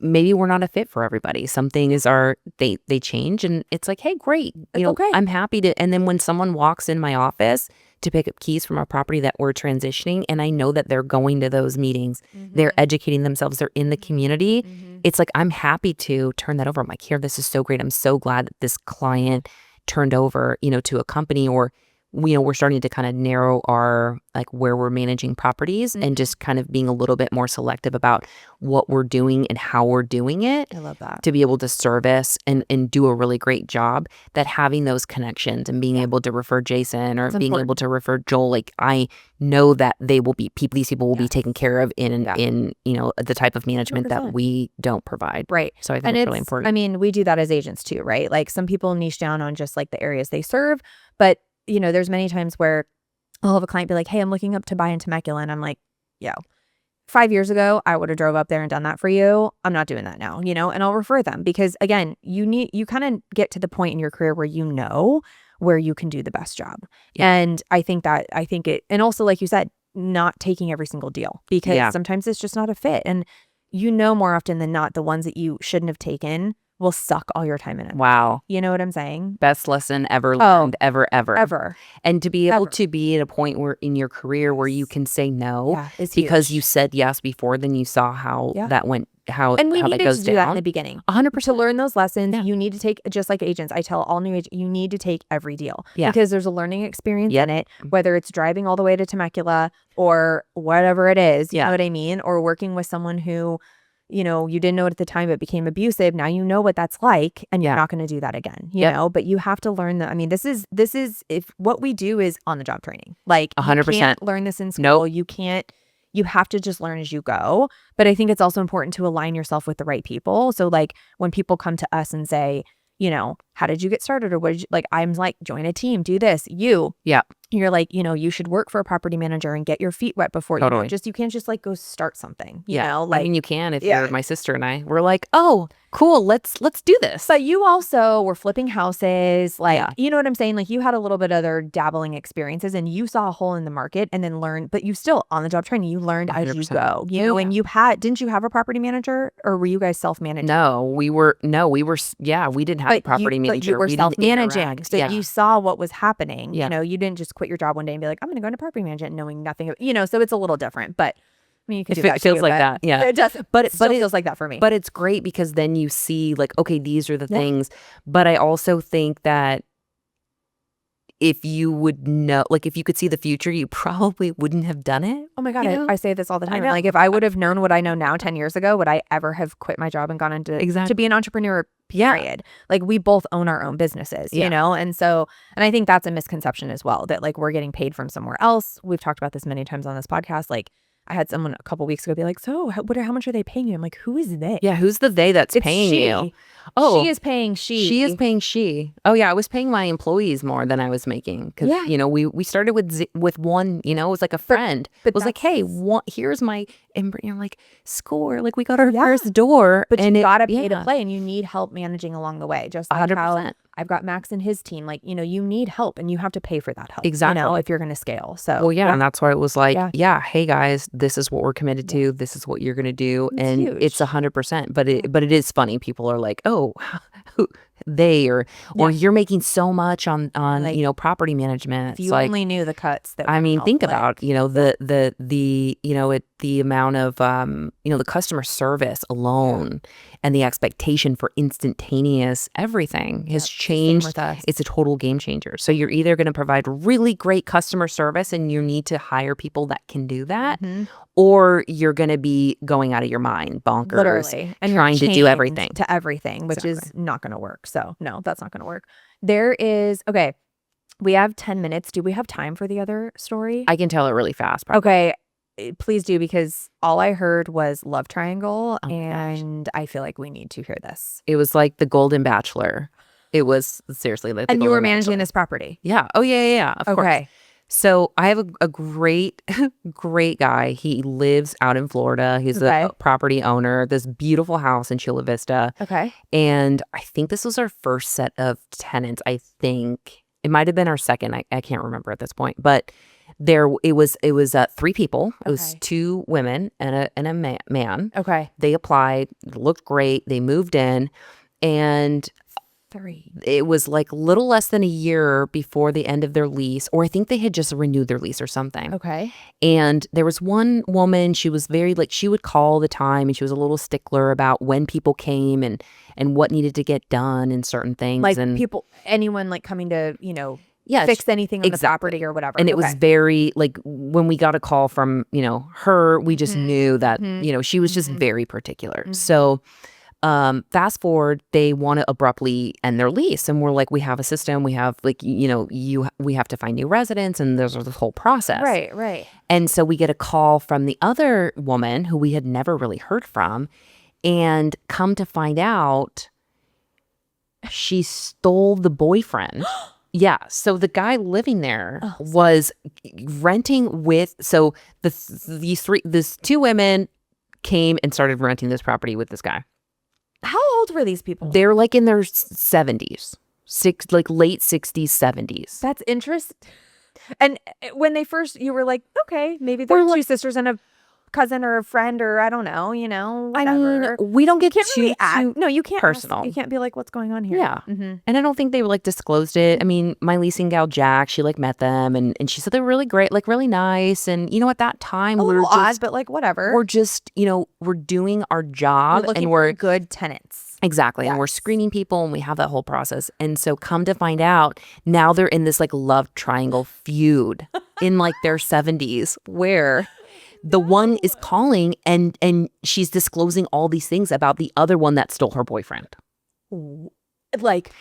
maybe we're not a fit for everybody. Some things they change, and it's like, hey, great. Okay. I'm happy to. And then when someone walks in my office to pick up keys from our property that we're transitioning, and I know that they're going to those meetings, they're educating themselves, they're in the community, it's like, I'm happy to turn that over. I'm like, here, this is so great. I'm so glad that this client turned over, to a company, or we're starting to kind of narrow our, like, where we're managing properties and just kind of being a little bit more selective about what we're doing and how we're doing it. I love that. To be able to service and do a really great job, that having those connections and being able to refer Jason or being able to refer Joel, like, I know that these people will be taken care of in the type of management 100%. That we don't provide. Right. So I think it's really important. I mean, we do that as agents too, right? Like, some people niche down on just like the areas they serve, but there's many times where I'll have a client be like, hey, I'm looking up to buy in Temecula. And I'm like, yo, 5 years ago, I would have drove up there and done that for you. I'm not doing that now, and I'll refer them because again, you kind of get to the point in your career where where you can do the best job. Yeah. And I think and also like you said, not taking every single deal because sometimes it's just not a fit. And more often than not, the ones that you shouldn't have taken will suck all your time in it. Wow. You know what I'm saying? Best lesson ever learned, ever. Ever. And to be able to be at a point where in your career where you can say no because you said yes before, then you saw how that went, and we needed to do that in the beginning. 100%. To learn those lessons, you need to take, just like agents, I tell all new agents, you need to take every deal because there's a learning experience in it, whether it's driving all the way to Temecula or whatever it is, you know what I mean? Or working with someone who, you didn't know it at the time, but became abusive. Now you know what that's like, and you're not going to do that again, you know, but you have to learn that. I mean, this is if what we do is on the job training, like 100%. You can't learn this in school. Nope. You have to just learn as you go. But I think it's also important to align yourself with the right people. So like when people come to us and say, how did you get started? Or what did you, like, I'm like, join a team, do this. You're like, you should work for a property manager and get your feet wet before you can't just like go start something, you know, like, I mean, you can, if you're my sister and I, we're like, oh, cool. Let's do this. But you also were flipping houses. Like, you know what I'm saying? Like you had a little bit of other dabbling experiences and you saw a hole in the market and then learned, but you still on the job training, you learned 100%. As you go, and didn't you have a property manager or were you guys self-managing? We didn't have a property manager. But you were self-managing. So you saw what was happening. You didn't just quit your job one day and be like, I'm going to go into property management knowing nothing, so it's a little different, but I mean, you could do that. It feels like that. Yeah. It does. But it feels like that for me. But it's great because then you see like, okay, these are the things. But I also think that if you would know, like if you could see the future, you probably wouldn't have done it. Oh my God. I say this all the time. Like if I would have known what I know now 10 years ago, would I ever have quit my job and gone into to be an entrepreneur? Period. Like we both own our own businesses, and I think that's a misconception as well, that like we're getting paid from somewhere else. We've talked about this many times on this podcast. Like I had someone a couple weeks ago be like, so how much are they paying you? I'm like, who is they? Yeah, who's the they that's paying you? Oh, she is paying she. She is paying she. Oh yeah, I was paying my employees more than I was making because we started with one. It was like a friend. But it was like, hey, here's my. And you're like, score. Like we got our first door, but you gotta pay to play, and you need help managing along the way. Just like 100%. How I've got Max and his team. Like you need help, and you have to pay for that help. Exactly. If you're gonna scale. So and that's why it was like, hey guys, this is what we're committed to. This is what you're gonna do, and huge. It's 100%. But it is funny. People are like, oh, they or you're making so much on like, property management. If you only knew the cuts that think about the amount of the customer service alone and the expectation for instantaneous everything has changed. With us. It's a total game changer. So you're either going to provide really great customer service and you need to hire people that can do that, or you're going to be going out of your mind, bonkers, literally, and trying to do everything to everything, which is not going to work. So no, that's not going to work. There is we have 10 minutes. Do we have time for the other story? I can tell it really fast. Probably. Okay. Please do, because all I heard was love triangle, and I feel like we need to hear this. It was like the Golden Bachelor. It was seriously like and you were managing this property. Yeah. Oh yeah. Of course. So I have a great guy. He lives out in Florida. He's a property owner. This beautiful house in Chula Vista. Okay. And I think this was our first set of tenants. I think it might have been our second. I can't remember at this point, but. It was 3 people. It was 2 women and a man. Okay. They applied, looked great. They moved in, and 3. It was like little less than a year before the end of their lease, or I think they had just renewed their lease or something. Okay. And there was one woman, she was very she would call all the time, and she was a little stickler about when people came and what needed to get done and certain things. Like and anyone like coming to, fix anything on the property or whatever. And it was very, like, when we got a call from, her, we just knew that, she was just very particular. So fast forward, they want to abruptly end their lease. And we're like, we have a system. We have, like, we have to find new residents, and there's this whole process. Right. And so we get a call from the other woman who we had never really heard from, and come to find out, she stole the boyfriend Yeah. So the guy living there was renting with, so these two women came and started renting this property with this guy. How old were these people? They're like in their 70s, like late 60s, 70s. That's interesting. And when they first, you were like, okay, maybe they're two sisters and a cousin or a friend, or I don't know, whatever. I mean, we don't get too no, you can't personal. You can't be like, what's going on here? Yeah. And I don't think they like disclosed it. I mean, my leasing gal Jack, she like met them and she said they're really great, like really nice. And at that time we're just odd, but like whatever. We're just, we're doing our job and we're good tenants. Exactly. Yes. And we're screening people and we have that whole process. And so come to find out, now they're in this like love triangle feud in like their 70s where the one is calling and she's disclosing all these things about the other one that stole her boyfriend. Like,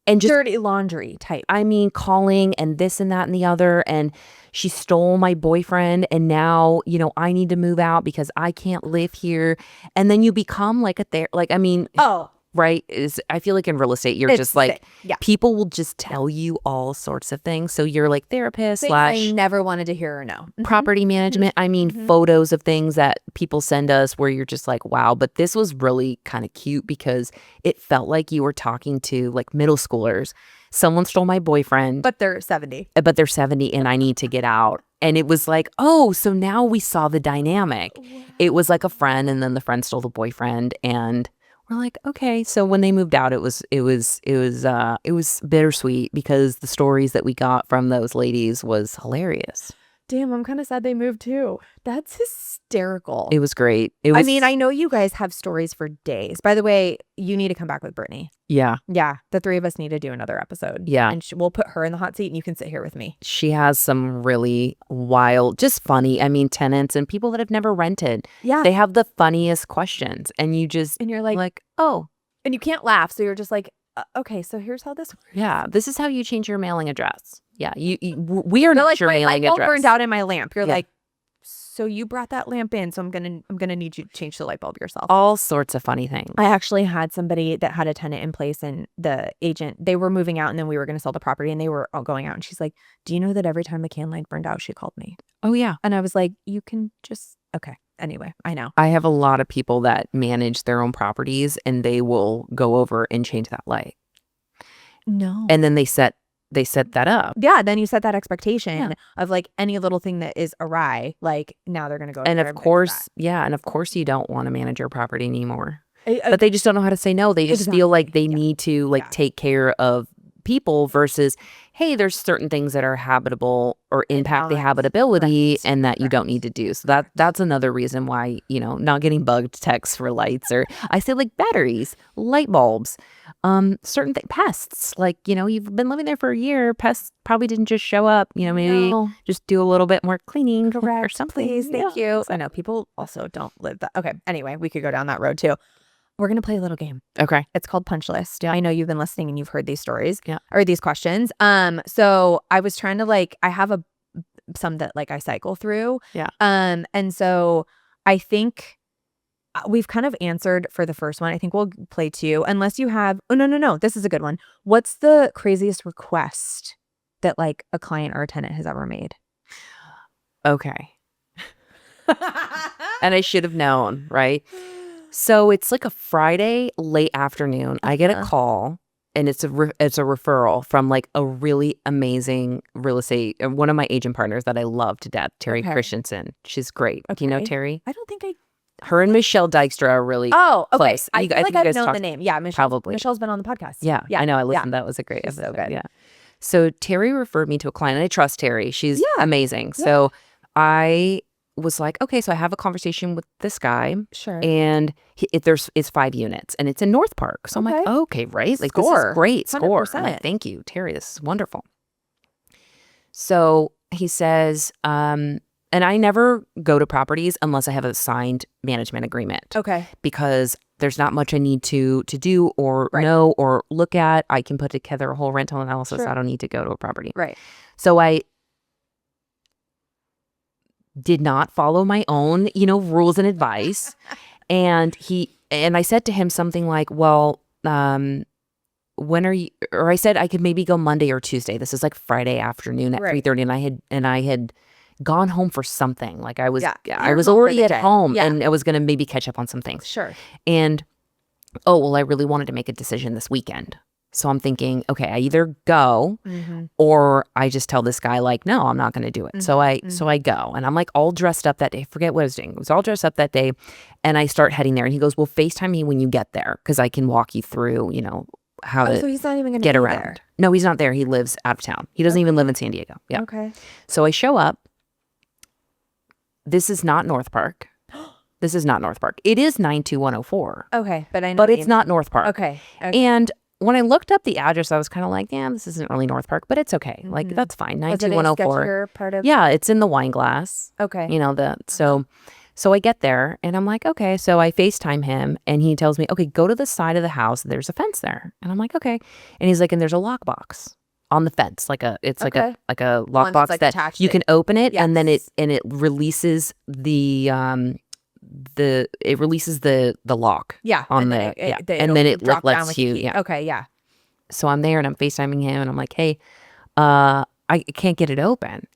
and just dirty laundry type. I mean, calling and this and that and the other. And she stole my boyfriend. And now, I need to move out because I can't live here. And then you become like right? I feel like in real estate, you're just like, people will just tell you all sorts of things. So you're like therapist / I never wanted to hear or know. Property management. I mean, photos of things that people send us where you're just like, wow. But this was really kind of cute because it felt like you were talking to like middle schoolers. Someone stole my boyfriend. But they're 70. And I need to get out. And it was like, oh, so now we saw the dynamic. Wow. It was like a friend and then the friend stole the boyfriend and we're like, okay. So when they moved out, it was bittersweet because the stories that we got from those ladies was hilarious. Damn, I'm kind of sad they moved too. That's hysterical. It was great. I mean, I know you guys have stories for days. By the way, you need to come back with Brittany. Yeah. Yeah. The three of us need to do another episode. Yeah. And we'll put her in the hot seat and you can sit here with me. She has some really wild, just funny, tenants and people that have never rented. Yeah. They have the funniest questions and you're like, oh. And you can't laugh. So you're just like, okay, so here's how this works. Yeah. This is how you change your mailing address. Yeah. We are not like, your mailing address. My bulb burned out in my lamp. You're like, so you brought that lamp in, so I'm gonna need you to change the light bulb yourself. All sorts of funny things. I actually had somebody that had a tenant in place, and the agent, they were moving out, and then we were gonna sell the property, and they were all going out, and she's like, "Do you know that every time the can light burned out, she called me?" Oh yeah, and I was like, "You can just okay." Anyway, I know. I have a lot of people that manage their own properties, and they will go over and change that light. No, and then they set that up. Yeah, then you set that expectation of like any little thing that is awry, like now they're going to go. And of course, you don't want to manage your property anymore. But they just don't know how to say no. They just feel like they need to take care of people versus, hey, there's certain things that are habitable or impact the habitability and that you don't need to do. So that's another reason why, not getting bugged texts for lights, or I say like batteries, light bulbs, certain pests, like, you've been living there for a year, pests probably didn't just show up, maybe just do a little bit more cleaning or something. Please, thank you. I know people also don't live that. Okay. Anyway, we could go down that road too. We're going to play a little game. Okay. It's called Punch List. Yeah. I know you've been listening and you've heard these stories. Yeah. Or these questions. So I was trying to I have some that I cycle through. Yeah. And so I think we've kind of answered for the first one. I think we'll play two unless you have, no. This is a good one. What's the craziest request that a client or a tenant has ever made? Okay. And I should have known, right? So it's like a Friday late afternoon. I get a call, and it's a referral from a really amazing real estate, one of my agent partners that I love to death, Terry Christensen. She's great. Okay. Do you know Terry? I don't think I. Her and Michelle Dykstra are really close. I feel like I've known the name. Yeah, Michelle. Probably. Michelle's been on the podcast. Yeah, I know. I listened. That was a great episode. So good. Yeah. So Terry referred me to a client, and I trust Terry. She's amazing. Yeah. So I was like, okay, so I have a conversation with this guy. Sure. And it's 5 units and it's in North Park. So I'm like, okay, right? This is great. 100%. Score. I'm like, thank you, Terry. This is wonderful. So he says, and I never go to properties unless I have a signed management agreement. Okay. Because there's not much I need to do or know or look at. I can put together a whole rental analysis. Sure. I don't need to go to a property. Right. So I did not follow my own, rules and advice. And I said to him something like, well, when are you, or I said I could maybe go Monday or Tuesday. This is like Friday afternoon at 3:30, and I had gone home for something. Like I was already at home, and I was going to maybe catch up on some things. Sure. And I really wanted to make a decision this weekend. So I'm thinking, okay, I either go or I just tell this guy like, no, I'm not going to do it. So I go, and I'm like all dressed up that day. Forget what I was doing. I was all dressed up that day, and I start heading there. And he goes, well, FaceTime me when you get there, because I can walk you through, how to so he's not even gonna get be around. there. No, he's not there. He lives out of town. He doesn't even live in San Diego. Yeah. Okay. So I show up. This is not North Park. This is not North Park. It is 92104. Okay, but I know. But it's not North Park. Okay. And when I looked up the address, I was kind of like, yeah, this isn't really North Park, but it's okay. Like, that's fine. 92104. Part of? Yeah, it's in the wine glass. Okay. So I get there, and I'm like, okay. So I FaceTime him, and he tells me, okay, go to the side of the house. There's a fence there. And I'm like, okay. And he's like, and there's a lockbox on the fence, like a lockbox that you can open it, and then it releases the lock. Yeah. On and then it lets you. Yeah. Okay. Yeah. So I'm there, and I'm FaceTiming him, and I'm like, hey, I can't get it open,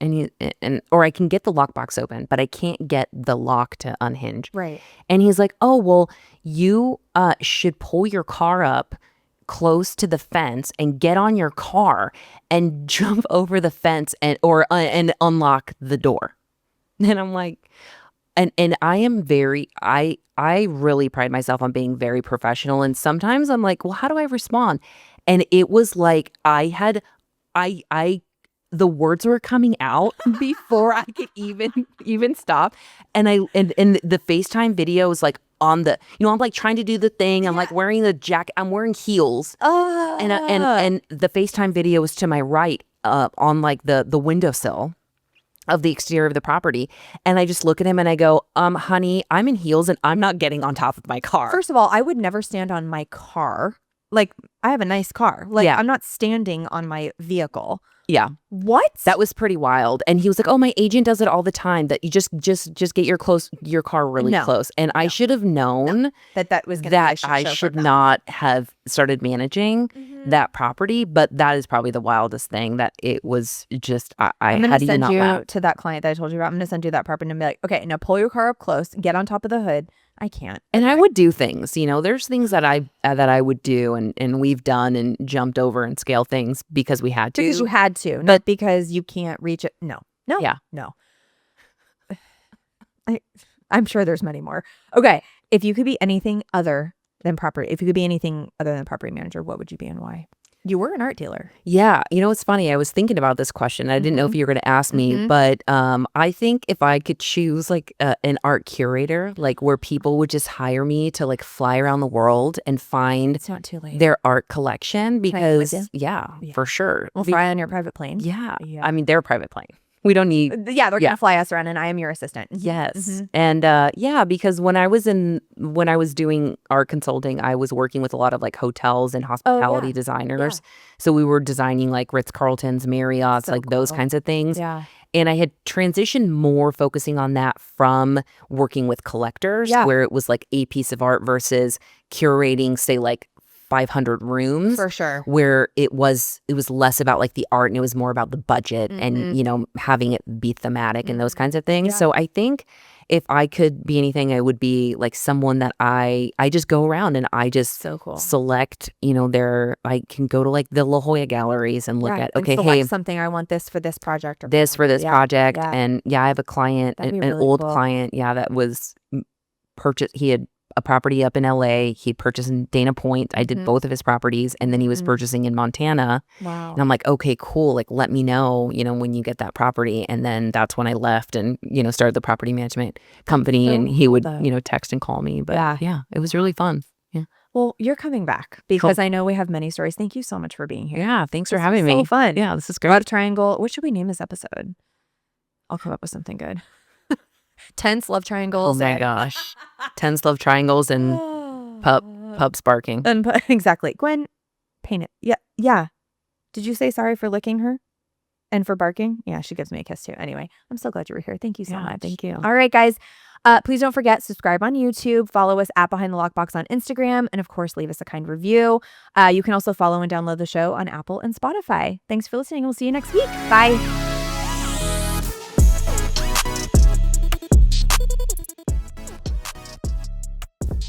or I can get the lockbox open, but I can't get the lock to unhinge. Right. And he's like, oh, well, you should pull your car up close to the fence and get on your car and jump over the fence and unlock the door. And I'm like, and I am I really pride myself on being very professional. And sometimes I'm like, well, how do I respond? And it was like the words were coming out before I could even stop. And the FaceTime video was like on the, I'm like trying to do the thing. I'm like wearing the jacket. I'm wearing heels. And the FaceTime video was to my right, on like the windowsill of the exterior of the property. And I just look at him and I go, honey, I'm in heels and I'm not getting on top of my car. First of all, I would never stand on my car. Like, I have a nice car. Like, I'm not standing on my vehicle. Yeah. What? That was pretty wild. And he was like, oh, my agent does it all the time, that you just get your car really close. And I should have known that was gonna that I should not have started managing that property. But that is probably the wildest thing, that it was just, I'm going to send you to that client that I told you about. I'm going to send you that property and be like, okay, now pull your car up close, get on top of the hood. I can't. And I would do things, there's things that I would do and we've done and jumped over and scale things because we had to. Because you had to, not because you can't reach it. No. Yeah. No. I'm sure there's many more. Okay. If you could be anything other than property manager, what would you be and why? You were an art dealer. Yeah. It's funny. I was thinking about this question. I didn't know if you were going to ask me, but I think if I could choose like an art curator, like where people would just hire me to like fly around the world and find it's not too late. Their art collection, because for sure. We'll fly on your private plane. Yeah. I mean, their private plane. We don't need. Yeah, they're gonna fly us around, and I am your assistant. Yes, and because when I was doing art consulting, I was working with a lot of like hotels and hospitality designers. So we were designing like Ritz-Carltons, Marriott's, like those kinds of things. Yeah. And I had transitioned more focusing on that from working with collectors, where it was like a piece of art versus curating, say, like 500 rooms, for sure, where it was less about like the art and it was more about the budget and having it be thematic and those kinds of things. So I think if I could be anything, I would be like someone that I just go around and I just select, I can go to like the La Jolla galleries and look at, okay, hey, something, I want this for this project, or this for this project. And I have a client, an really old cool client, that was purchased. He had a property up in LA. He purchased in Dana Point. I did both of his properties, and then he was purchasing in Montana. Wow. And I'm like, okay, cool. Like, let me know, when you get that property. And then that's when I left and, started the property management company, and he would, text and call me. But yeah, it was really fun. Yeah. Well, you're coming back because I know we have many stories. Thank you so much for being here. Yeah. Thanks for having me. So fun. Yeah. This is great. Love Triangle. What should we name this episode? I'll come up with something good. Tense love triangles. Oh my gosh. Tense love triangles and pups barking. Exactly. Gwen, paint it. Yeah. Did you say sorry for licking her? And for barking, yeah, she gives me a kiss too. Anyway, I'm so glad you were here. Thank you so much. Thank you. All right, guys. Please don't forget, subscribe on YouTube, follow us at Behind the Lockbox on Instagram, and of course, leave us a kind review. You can also follow and download the show on Apple and Spotify. Thanks for listening. We'll see you next week. Bye.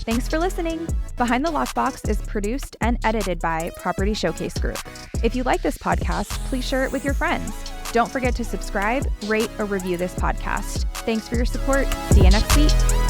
Thanks for listening. Behind the Lockbox is produced and edited by Property Showcase Group. If you like this podcast, please share it with your friends. Don't forget to subscribe, rate, or review this podcast. Thanks for your support. See you next week.